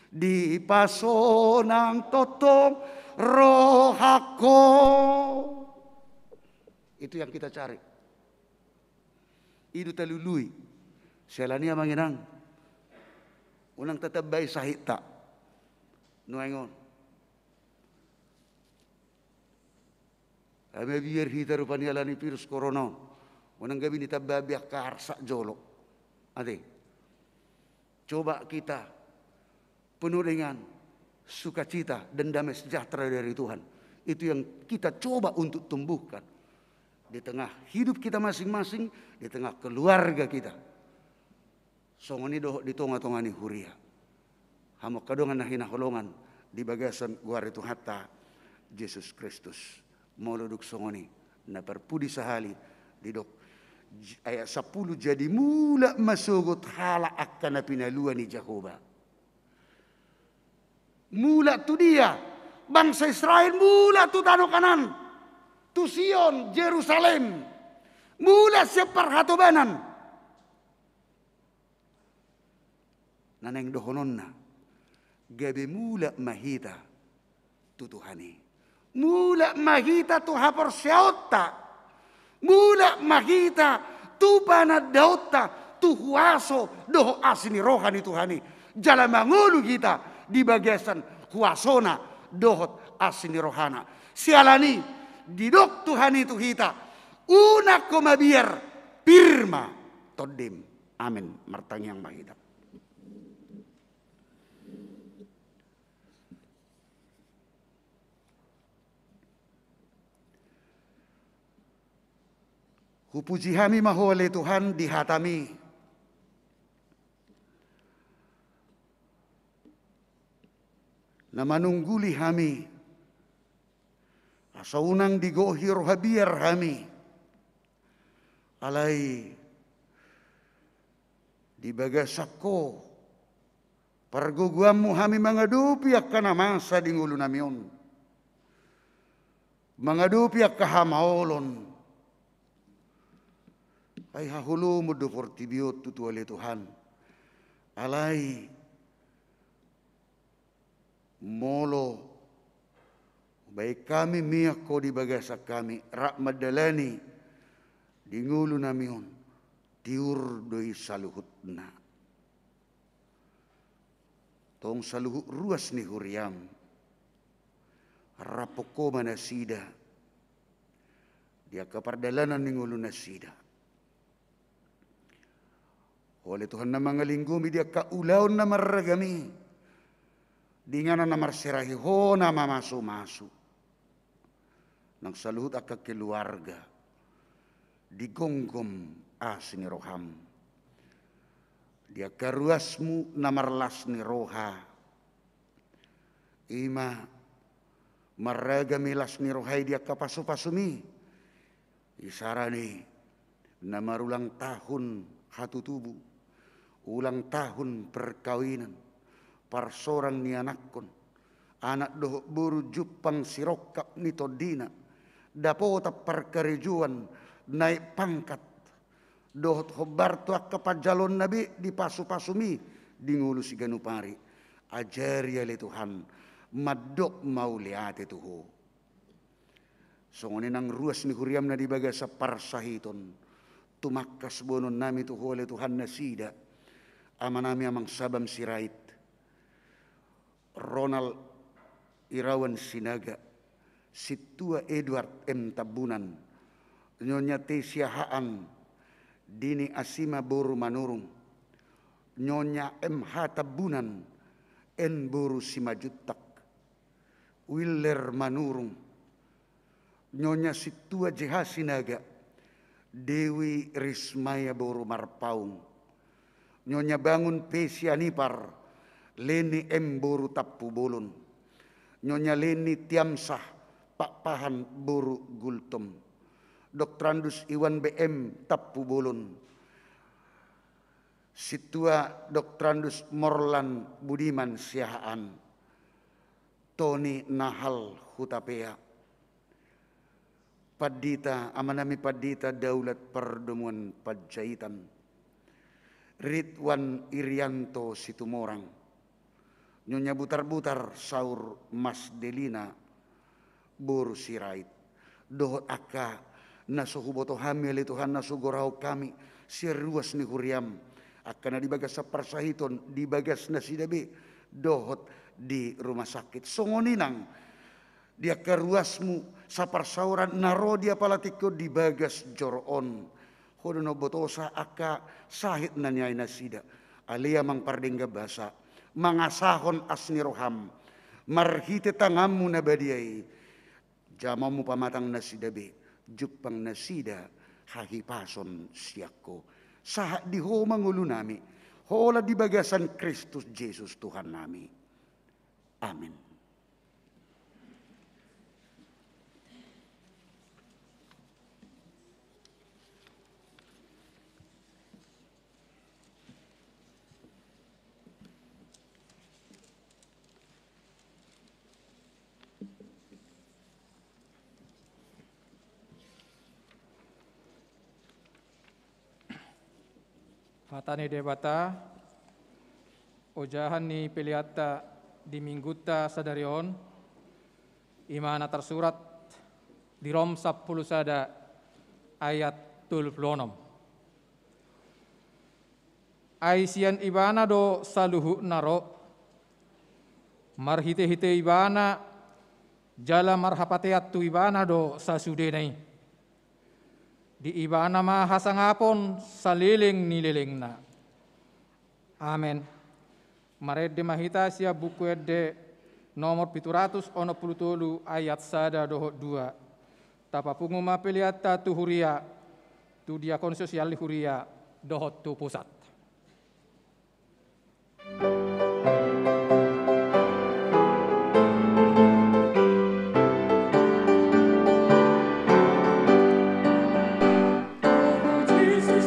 Di pasonang totong rohako. Itu yang kita cari. Ido talului. Selania manginang. Unang tatabay sahita. Nuangon. Ame biar hita rupanya alani virus corona. Unang gabi ni tababiak karsa jolo. Ade. Coba kita penuh dengan sukacita dan damai sejahtera dari Tuhan. Itu yang kita coba untuk tumbuhkan di tengah hidup kita masing-masing, di tengah keluarga kita. Songoni doh di tonga-tongani huria. Hamo kadongan na hinaholongan di bagasan guari tu hatta Yesus Kristus. Moloduk songoni na perpudi sahali di dok ayat 10 jadi mula masugot hala akan na pinaluan ni Jakoba. Mula tu dia bangsa Israel, mula tu tanah kanan, tu Sion, Jerusalem, mula siap perhatobanan. Naneng dohonon na. Gabi mula mahita tu Tuhani. Mula mahita tu haporsyauta. Mula mahita tu panadauta tu huaso doho asini rohani Tuhani. Jala mangulu kita di bagasan huasona dohot asini rohana. Sialani didok Tuhani tu hita. Una komabiar pirma todim. Amin. Martang yang mahita. Hupuji kami mahole Tuhan dihatami. Na manungguli kami. Asaunang digohi rohabiar kami. Alay di bagasako. Parguguamu kami mangadupi akka namasa di ngulo namion. Mangadupi akka hamaolon. Ay hahulo mo do fortibiyot tutuali Tuhan. Alay molo baik kami miyak ko di bagasak kami rak madalani di ngulo namion tiur doi saluhut na. Tong saluhut ruas ni huriam rapoko manasida dia kapardalanan ni ngulo nasida. Oleh Tuhan na mga linggumi dia kaulaw na maragami. Di nga na namarsirahi ho na mamasu-masu. Nang saluhut akka keluarga. Di gonggom asini roham. Dia karuasmu na marlas ni roha. Ima maragami las ni rohay dia kapasu-pasumi. Isarani Nama ulang tahun hatu tubuh, ulang tahun perkawinan, parsorang ni anakkon, anak doh buru jupang sirokap ni todina, dapota perkerejuan naik pangkat, doh hobar tu kapajalon nabi di pasu-pasumi di ngulu si ganupari, ajari ale Tuhan, madok mau lihat tuho. Songone nang ruas ni huriam na di baga sa parsahiton, tumakas bonon nami tuho ale Tuhan na sida, ama nami amang sabam sirait, Ronald Irawan Sinaga, Situa Edward M. Tabunan, Nyonya Tesia Haan, Dini Asima Boru Manurung, Nyonya M.H. Tabunan, N. Boru Simajutak, Willer Manurung, Nyonya Situa Jeha Sinaga, Dewi Rismaya Boru Marpaung, Nyonya Bangun Pesia Nipar, Leni M. Boru Tapu Bolon, Nyonya Leni Tiamsah, Pak Pahan Boru Gultom, Doktrandus Iwan BM Tapu Bolon, Situa Doktrandus Morlan Budiman Siahaan, Tony Nahal Hutapea, Padita Amanami Padita Daulat Perdemuan Pajaitan, Ridwan Irianto Situmorang, Nyonya Butar-Butar Saur Mas Delina Boru Sirait, dohot aka nasuhuboto hamil Tuhan nasugorau kami siruas ni huriam akan dibagas sa parsahiton dibagas na sidabi dohot di rumah sakit songoninang dia keruasmu sa parsauran naro dia palatiko dibagas joroon hodono botosa aka sahit na nyay nasida alia mang pardengga basa mangasahon asni roham marhite tangamu na badiay jamamu pamatang nasidabe jupang nasida hahipason siyako saha diho mangulo nami hola di bagasan Kristus Jesus Tuhan nami. Amin. Hatani debata, ojahan ni peliata di mingguta sadarion, imana tersurat di Rom 10 sada ayat 26. Aisian ibana do saluhu naro, marhite-hite ibana jala marhapateat tu ibana do sasudenai. Di ibana mahasangapon saliling nililing na. Amen. Maredde mahita siya buku edde nomor 763 ayat sada dohot 2. Tapapungu mapeliata tu huria tu diakon sosial huria dohot tu pusat. Yesus,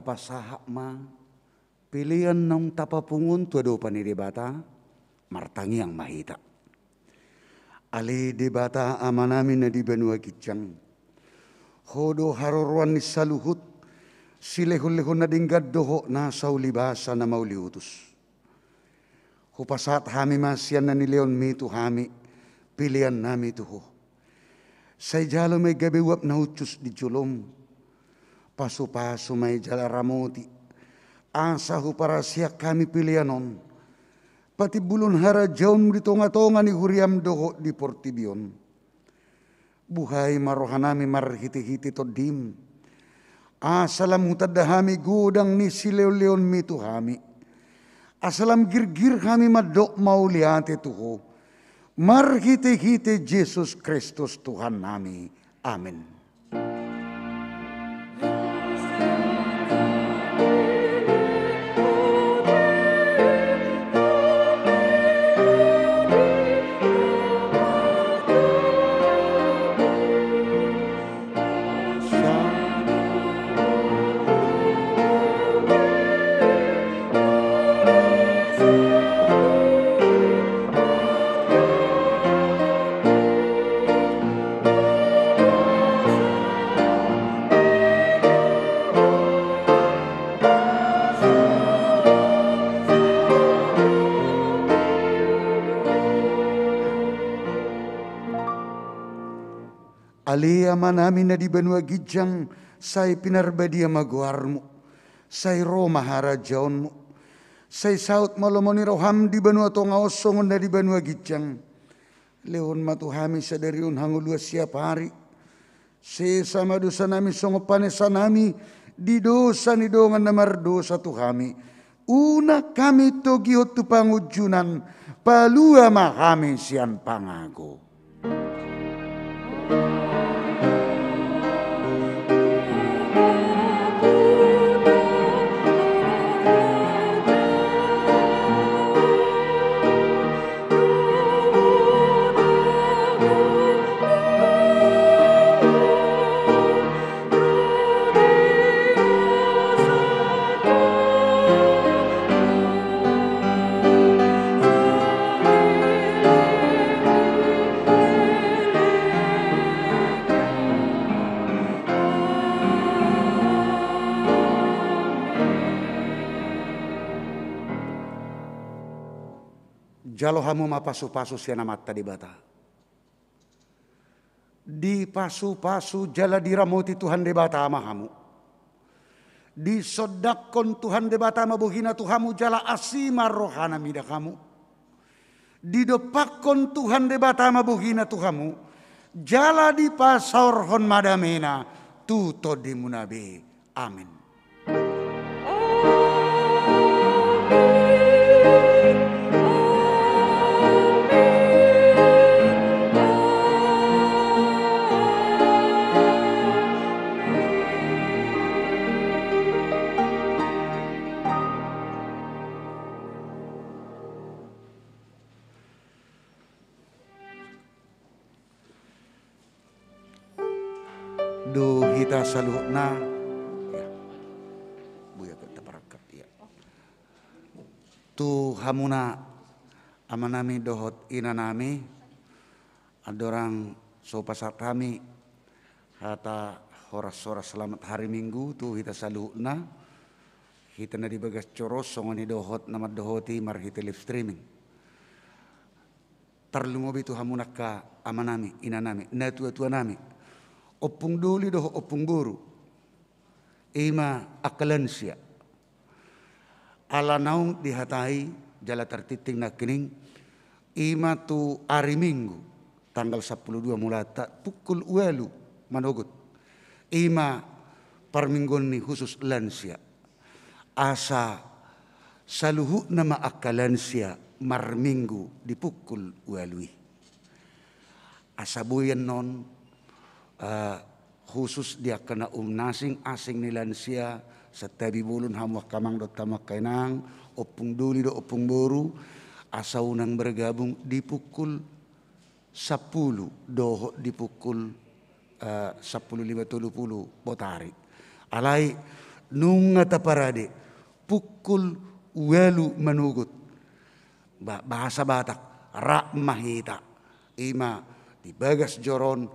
pasaha ma pilihan nang tapapungun tua do pani debata martangi yang mahita. Ali debata amanami na di benua kijang. Hodo haroruan ni saluhut silehun-lehun na dinggad doho na saulibasa na mauliutus. Hupasat hami masyan na nileon mitu hami pilihan nami tuho. Say jalo may gabiwap na ucus di julom. Pasu-pasu may jala ramoti. Asa para siya kami pilihanon. Pati bulun hara jaun di tonga-tonga ni huriam doho di portibion. Buhay marohanami marhiti-hiti to dim. Asalam hutadahami gudang ni sileon-leon mitu hami. Asalam girgir hami madok mauliate tuho. Marhiti-hiti Yesus Kristus Tuhan nami. Amin. Ali amanami na di benua gijang say pinarbadia maguarmu, say Roma harajaonmu, say saut malomoni roham di benua tonga osongon na di benua gijang, leon matuhami sadariun hangulua siap hari, sesama dosa nami songo panesa nami di dosa ni dongan namar dosa tuhami, una kami togiot tu pangujunan, palua mahami sian pangago. Jalo hamu mapasu-pasu siana mata di bata. Di pasu-pasu jala diramoti Tuhan de bata amahamu. Di sodakon Tuhan de bata mabuhina Tuhamu jala asima rohana mida kamu. Di dopakon Tuhan de bata mabuhina Tuhamu jala di pasorhon madamena tuto di munabe. Amin. Do hita saluhna ya buya kita barakat ya tu hamuna amanami dohot inanami adorang sopasat kami hata horas-horas selamat hari Minggu tu hita saluhna hita na di bagas coros songoni dohot nama dohoti mar hita live streaming tarlumobi tu hamuna ka amanami inanami na tua-tua nami opung duli doh opung buru ima akalansia ala naung dihatai jala tertiting na kining ima tu hari Minggu tanggal 12 mulata pukul uelu manogut ima parminggon ni khusus lansia asa saluhu nama akalansia marminggu di pukul uelui asa buyan non khusus dia kena nasing asing ni lansia setabi bulun hamwah kamang dot tamak kainang opung duli do opung boru asa unang bergabung di pukul 10 doho di pukul 10.50 potari alai nunga taparade pukul welu manugut bahasa Batak rak mahita ima di bagas joron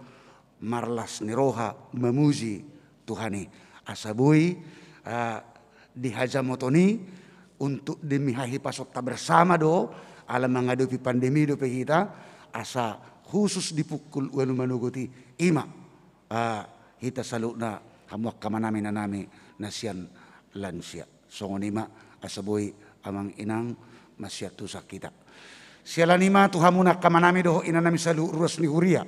marlas niroha memuji Tuhani asabui di hajamotoni untuk demihahi pasokta bersama do alam menghadapi pandemi do kita asa khusus dipukul welu manuguti ima hita saluna hamuak kamanami nanami nasian lansia songonima asabui amang inang masyat tusak kita sialanima tuhamuna kamanami doho inanami salu ruas ni huria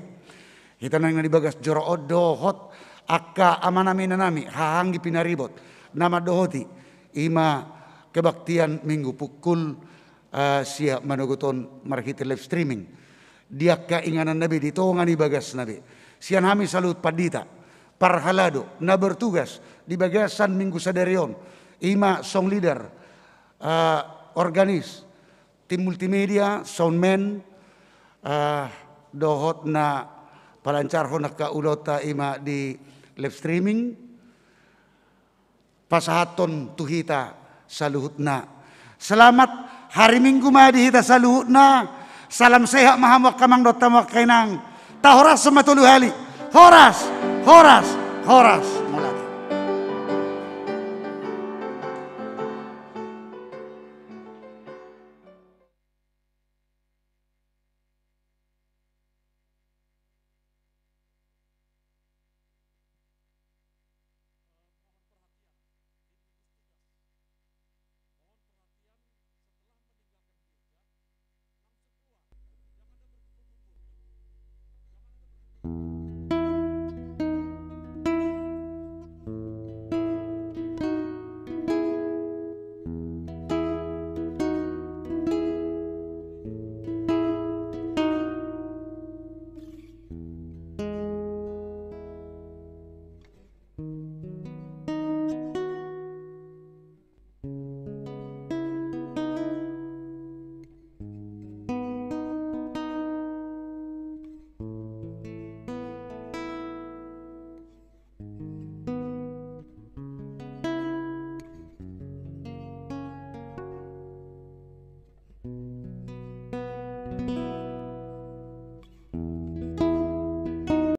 hita nang dibagas joro dohot akka amanami nanami hahanggi pinaribot nama dohoti ima kebaktian minggu pukul sia manuguton marhiti live streaming dia keinganan nabi ditongani bagas nabi sian hami salut padita parhalado na bertugas di bagasan minggu sadarion ima song leader organis tim multimedia soundman dohot na palancar honak ka ulota ima di live streaming pasahaton tuhita saluhutna selamat hari minggu madi hita saluhutna salam sehat mahamak kamang dotamak kainang tahoras sematulu hali horas